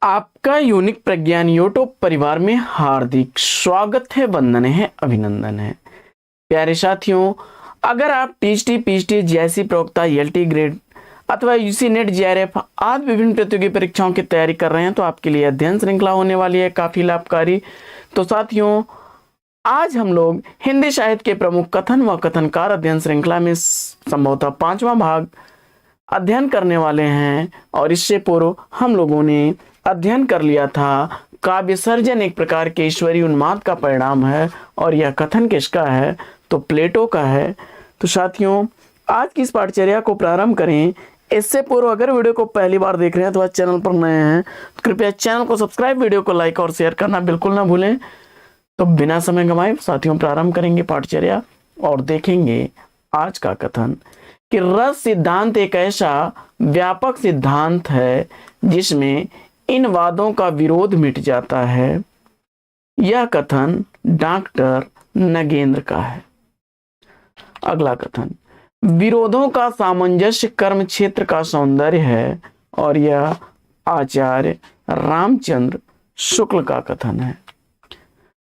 आपका यूनिक प्रज्ञान यूट्यूब परिवार में हार्दिक स्वागत है, वंदन है, अभिनंदन है। प्यारे साथियों, अगर आप टीएचटी, पीएचडी जैसी प्रवक्ता, एलटी ग्रेड अथवा यूसी नेट, जेआरएफ आदि विभिन्न प्रतियोगी परीक्षाओं की तैयारी कर रहे हैं तो आपके लिए अध्ययन श्रृंखला होने वाली है काफी लाभकारी। तो साथियों, आज हम लोग हिंदी साहित्य के प्रमुख कथन व कथनकार अध्ययन श्रृंखला में संभवतः 5वां भाग अध्ययन करने वाले हैं। और इससे पूर्व हम लोगों ने अध्ययन कर लिया था काव्य सर्जन एक प्रकार के ईश्वरीय उन्माद का परिणाम है, और यह कथन किसका है तो प्लेटो का है। तो साथियों, आज की इस पाठचर्या को प्रारंभ करें इससे पूर्व अगर वीडियो को पहली बार देख रहे हैं तो आज चैनल पर नए हैं तो कृपया चैनल को सब्सक्राइब, वीडियो को लाइक और शेयर करना बिल्कुल ना भूलें। तो बिना समय गंवाए साथियों प्रारंभ करेंगे पाठचर्या और देखेंगे आज का कथन कि रस सिद्धांत एक ऐसा व्यापक सिद्धांत है जिसमें इन वादों का विरोध मिट जाता है। यह कथन डॉक्टर नगेंद्र का है। अगला कथन, विरोधों का सामंजस्य कर्म क्षेत्र का सौंदर्य है, और यह आचार्य रामचंद्र शुक्ल का कथन है।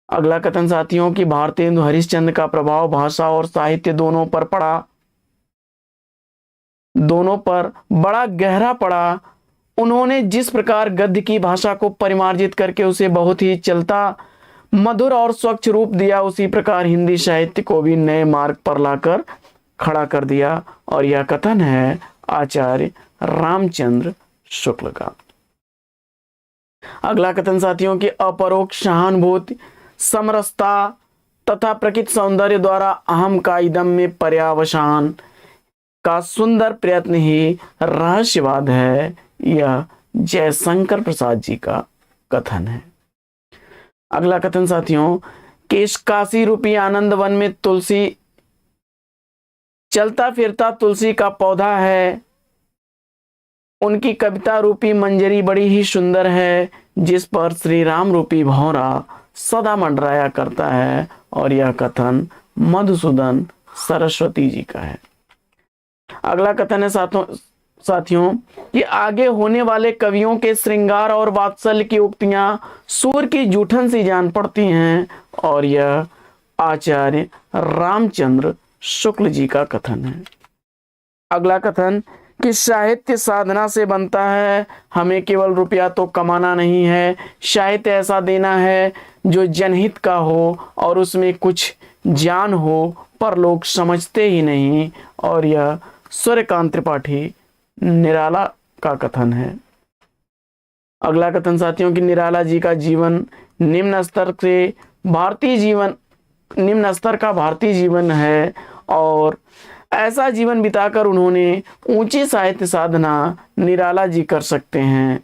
अगला कथन साथियों की भारतेंदु हरिश्चंद्र का प्रभाव भाषा और साहित्य दोनों पर बड़ा गहरा पड़ा। उन्होंने जिस प्रकार गद्य की भाषा को परिमार्जित करके उसे बहुत ही चलता, मधुर और स्वच्छ रूप दिया, उसी प्रकार हिंदी साहित्य को भी नए मार्ग पर लाकर खड़ा कर दिया। और यह कथन है आचार्य रामचंद्र शुक्ल का। अगला कथन साथियों की अपरोक्ष सहानुभूति, समरसता तथा प्रकृति सौंदर्य द्वारा अहम का इदम में पर्यावसान का सुंदर प्रयत्न ही रहस्यवाद है। यह जयशंकर प्रसाद जी का कथन है। अगला कथन साथियों कि काशी रूपी आनंद वन में तुलसी चलता फिरता तुलसी का पौधा है। उनकी कविता रूपी मंजरी बड़ी ही सुंदर है जिस पर श्री राम रूपी भौरा सदा मंडराया करता है। और यह कथन मधुसूदन सरस्वती जी का है। अगला कथन है साथियों कि आगे होने वाले कवियों के श्रृंगार और वात्सल्य की उक्तियां सूर की जूठन सी जान पड़ती हैं। और यह आचार्य रामचंद्र शुक्ल जी का कथन है। अगला कथन कि साहित्य साधना से बनता है, हमें केवल रुपया तो कमाना नहीं है, साहित्य ऐसा देना है जो जनहित का हो और उसमें कुछ ज्ञान हो, पर लोग समझते ही नहीं। और यह सूर्यकांत त्रिपाठी निराला का कथन है। अगला कथन साथियों की निराला जी का जीवन निम्न स्तर का भारतीय जीवन है, और ऐसा जीवन बिताकर उन्होंने ऊंची साहित्य साधना निराला जी कर सकते हैं।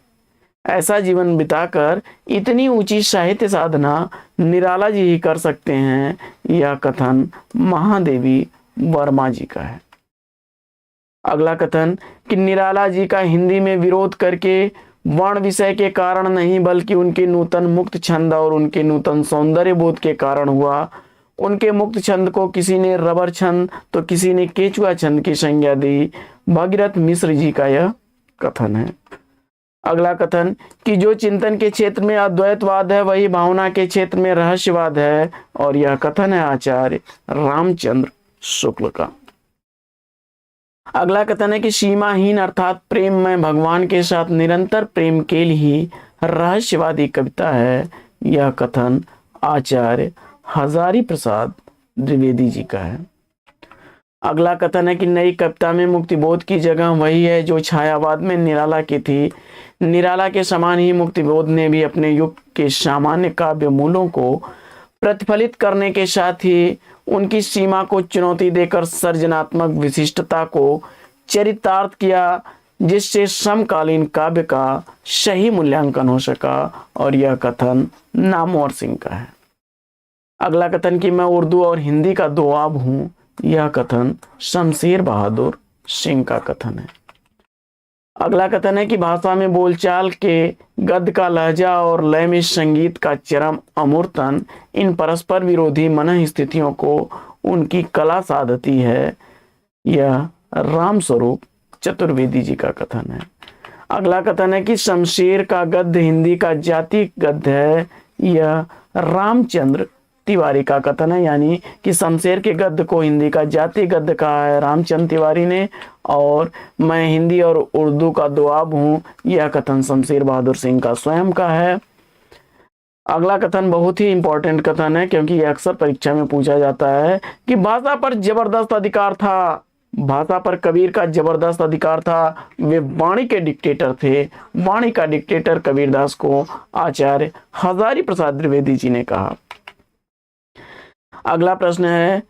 ऐसा जीवन बिताकर इतनी ऊंची साहित्य साधना निराला जी ही कर सकते हैं। यह कथन महादेवी वर्मा जी का है। अगला कथन कि निराला जी का हिंदी में विरोध करके वर्ण विषय के कारण नहीं बल्कि उनके नूतन मुक्त छंद और उनके नूतन सौंदर्य बोध के कारण हुआ। उनके मुक्त छंद को किसी ने रबर छंद तो किसी ने केचुआ छंद की संज्ञा दी। भगीरथ मिश्र जी का यह कथन है। अगला कथन कि जो चिंतन के क्षेत्र में अद्वैतवाद है वही भावना के क्षेत्र में रहस्यवाद है। और यह कथन है आचार्य रामचंद्र शुक्ल का। अगला कथन है कि सीमाहीन अर्थात प्रेम में भगवान के साथ निरंतर प्रेम के लिए रहस्यवादी कविता है। यह कथन आचार्य हजारी प्रसाद द्विवेदी जी का है। अगला कथन है कि नई कविता में मुक्तिबोध की जगह वही है जो छायावाद में निराला की थी। निराला के समान ही मुक्तिबोध ने भी अपने युग के सामान्य काव्य मूलों को प्रतिफलित करने के साथ ही उनकी सीमा को चुनौती देकर सर्जनात्मक विशिष्टता को चरितार्थ किया, जिससे समकालीन काव्य का सही मूल्यांकन हो सका। और यह कथन नामवर सिंह का है। अगला कथन कि मैं उर्दू और हिंदी का दोआब हूं। यह कथन शमशेर बहादुर सिंह का कथन है। अगला कथन है कि भाषा में बोलचाल के गद्य का लहजा और लय में संगीत का चरम अमूर्तन इन परस्पर विरोधी मन स्थितियों को उनकी कला साधती है। यह रामस्वरूप चतुर्वेदी जी का कथन है। अगला कथन है कि शमशेर का गद्य हिंदी का जातीय गद्य है। यह रामचंद्र तिवारी का कथन है, यानी कि शमशेर के गद्य को हिंदी का जातीय गद्य कहा है रामचंद्र तिवारी ने। और मैं हिंदी और उर्दू का दुआब हूँ, यह कथन शमशेर बहादुर सिंह का स्वयं का है। अगला कथन बहुत ही इंपॉर्टेंट कथन है, क्योंकि यह अक्सर परीक्षा में पूछा जाता है कि भाषा पर जबरदस्त अधिकार था। भाषा पर कबीर का जबरदस्त अधिकार था। वे वाणी के डिक्टेटर थे। वाणी का डिक्टेटर कबीरदास को आचार्य हजारी प्रसाद द्विवेदी जी ने कहा। अगला प्रश्न है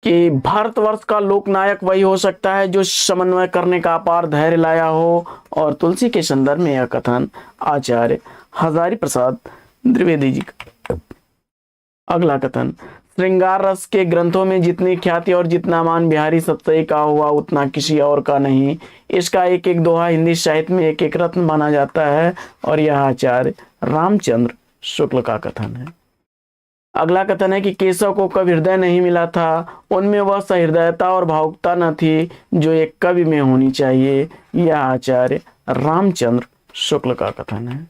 कि भारतवर्ष का लोकनायक वही हो सकता है जो समन्वय करने का अपार धैर्य लाया हो। और तुलसी के संदर्भ में यह कथन आचार्य हजारी प्रसाद द्विवेदी जी का। अगला कथन, श्रृंगार रस के ग्रंथों में जितनी ख्याति और जितना मान बिहारी सप्तई का हुआ उतना किसी और का नहीं। इसका एक एक दोहा हिंदी साहित्य में एक एक रत्न माना जाता है। और यह आचार्य रामचंद्र शुक्ल का कथन है। अगला कथन है कि केशव को कवि हृदय नहीं मिला था। उनमें वह सहृदयता और भावुकता न थी जो एक कवि में होनी चाहिए। यह आचार्य रामचंद्र शुक्ल का कथन है।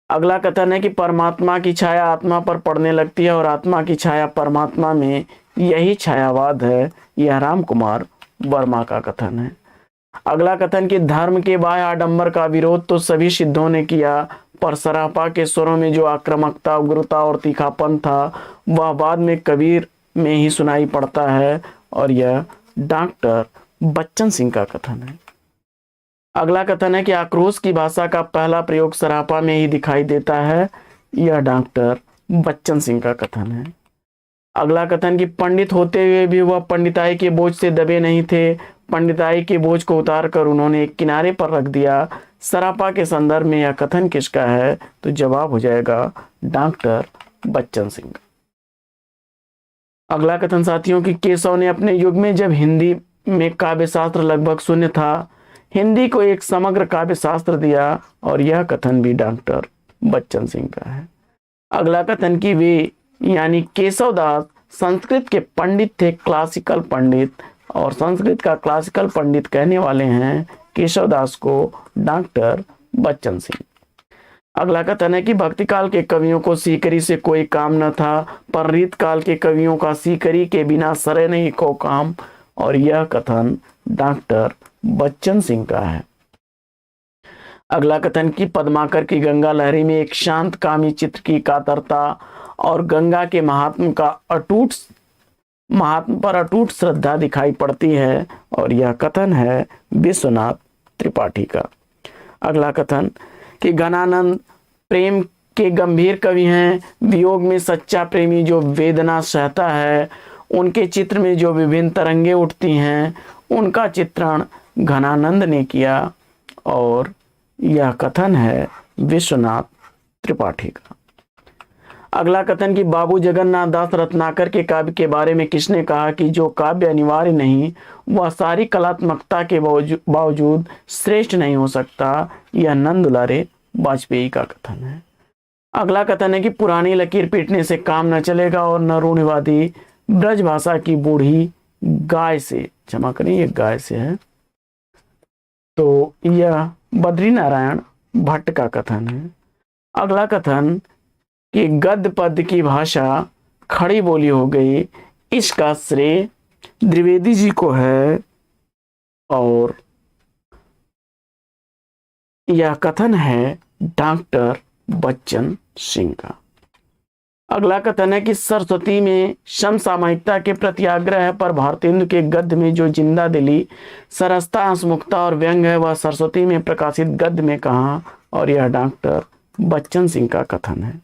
अगला कथन है कि परमात्मा की छाया आत्मा पर पड़ने लगती है और आत्मा की छाया परमात्मा में, यही छायावाद है। यह राम कुमार वर्मा का कथन है। अगला कथन कि धर्म के बाह्य आडंबर का विरोध तो सभी सिद्धों ने किया, पर सरापा के स्वरों में जो आक्रामकता, उग्रता और तीखापन था वह बाद में कबीर में ही सुनाई पड़ता है। और यह डॉक्टर बच्चन सिंह का कथन है। अगला कथन है कि आक्रोश की भाषा का पहला प्रयोग सरापा में ही दिखाई देता है। यह डॉक्टर बच्चन सिंह का कथन है। अगला कथन कि पंडित होते हुए भी वह पंडिताई के बोझ से दबे नहीं थे। पंडिताई के बोझ को उतार कर उन्होंने एक किनारे पर रख दिया। सरापा के संदर्भ में यह कथन किसका है? तो जवाब हो जाएगा डॉक्टर बच्चन सिंह। अगला कथन साथियों कि केशव ने अपने युग में, जब हिंदी में काव्य शास्त्र लगभग शून्य था, हिंदी को एक समग्र काव्य शास्त्र दिया। और यह कथन भी डॉक्टर बच्चन सिंह का है। अगला कथन कि वे यानी केशव दास संस्कृत के पंडित थे, क्लासिकल पंडित। और संस्कृत का क्लासिकल पंडित कहने वाले हैं केशव दास को डॉक्टर बच्चन सिंह। अगला कथन है कि भक्ति काल के कवियों को सीकरी से कोई काम न था, पर रीत काल के कवियों का सीकरी के बिना सरे नहीं को काम। और यह कथन डॉक्टर बच्चन सिंह का है। अगला कथन की पद्माकर की गंगा लहरी में एक शांत कामी चित्र की कातरता और गंगा के महात्म पर अटूट श्रद्धा दिखाई पड़ती है। और यह कथन है विश्वनाथ त्रिपाठी का। अगला कथन कि घनानंद प्रेम के गंभीर कवि हैं। वियोग में सच्चा प्रेमी जो वेदना सहता है, उनके चित्र में जो विभिन्न तरंगे उठती हैं, उनका चित्रण घनानंद ने किया। और यह कथन है विश्वनाथ त्रिपाठी का। अगला कथन कि बाबू जगन्नाथ दास रत्नाकर के काव्य के बारे में किसने कहा कि जो काव्य अनिवार्य नहीं वह सारी कलात्मकता के बावजूद श्रेष्ठ नहीं हो सकता। यह नंद दुलारे वाजपेयी का कथन है। अगला कथन है कि पुरानी लकीर पीटने से काम न चलेगा और न रूढ़िवादी ब्रज भाषा की बूढ़ी गाय से, क्षमा करें ये गाय से है, तो यह बद्री नारायण भट्ट का कथन है। अगला कथन कि गद्य पद की भाषा खड़ी बोली हो गई, इसका श्रेय द्विवेदी जी को है। और यह कथन है डॉक्टर बच्चन सिंह का। अगला कथन है कि सरस्वती में समसामयिकता के प्रति आग्रह है, पर भारतेंदु के गद्य में जो जिंदा दिली, सरसता, हंसमुखता और व्यंग है वह सरस्वती में प्रकाशित गद्य में कहाँ। और यह डॉक्टर बच्चन सिंह का कथन है।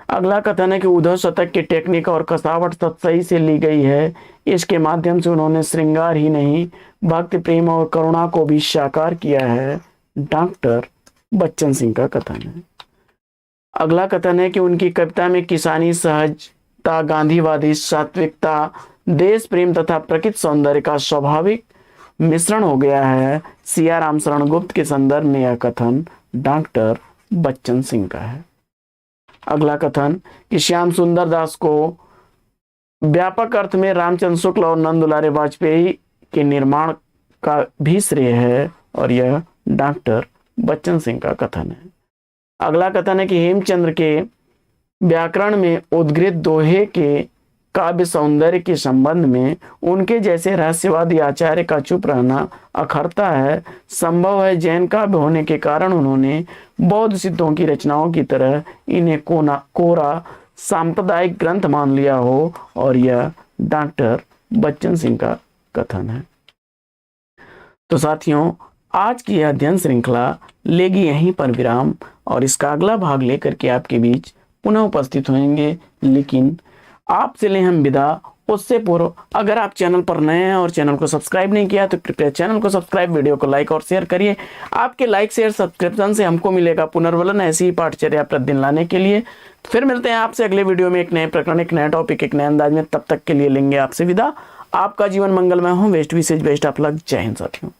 अगला कथन है कि उद्धव शतक की टेक्निक और कसावट सतसई से ली गई है। इसके माध्यम से उन्होंने श्रृंगार ही नहीं भक्ति, प्रेम और करुणा को भी साकार किया है। डॉक्टर बच्चन सिंह का कथन है। अगला कथन है कि उनकी कविता में किसानी सहजता, गांधीवादी सात्विकता, देश प्रेम तथा प्रकृति सौंदर्य का स्वाभाविक मिश्रण हो गया है। सिया राम शरण गुप्त के संदर्भ में यह कथन डॉक्टर बच्चन सिंह का है। अगला कथन कि श्याम सुंदर दास को व्यापक अर्थ में रामचंद्र शुक्ल और नंद दुलारे वाजपेयी के निर्माण का भी श्रेय है। और यह डॉक्टर बच्चन सिंह का कथन है। अगला कथन है कि हेमचंद्र के व्याकरण में उद्गृत दोहे के काव्य सौंदर्य के संबंध में उनके जैसे रहस्यवादी आचार्य का चुप रहना अखरता है। संभव है जैन काव्य होने के कारण उन्होंने बौद्ध सिद्धों की रचनाओं की तरह इन्हें कोरा सांप्रदायिक ग्रंथ मान लिया हो, और यह डॉक्टर बच्चन सिंह का कथन है। तो साथियों, आज की यह अध्ययन श्रृंखला लेगी यहीं पर विराम, और इसका अगला भाग लेकर के आपके बीच पुनः उपस्थित होंगे। लेकिन आपसे ले हम विदा, उससे पूर्व अगर आप चैनल पर नए हैं और चैनल को सब्सक्राइब नहीं किया तो कृपया चैनल को सब्सक्राइब, वीडियो को लाइक और शेयर करिए। आपके लाइक शेयर सब्सक्रिप्शन से हमको मिलेगा पुनर्वलन ऐसी ही पाठचर्या प्रतिदिन लाने के लिए। फिर मिलते हैं आपसे अगले वीडियो में एक नए प्रकरण, एक नया टॉपिक, एक नए अंदाज में। तब तक के लिए लेंगे आपसे विदा। आपका जीवन मंगलमय हो। बेस्ट विशेष बेस्ट ऑफ लक। जय हिंद साथियों।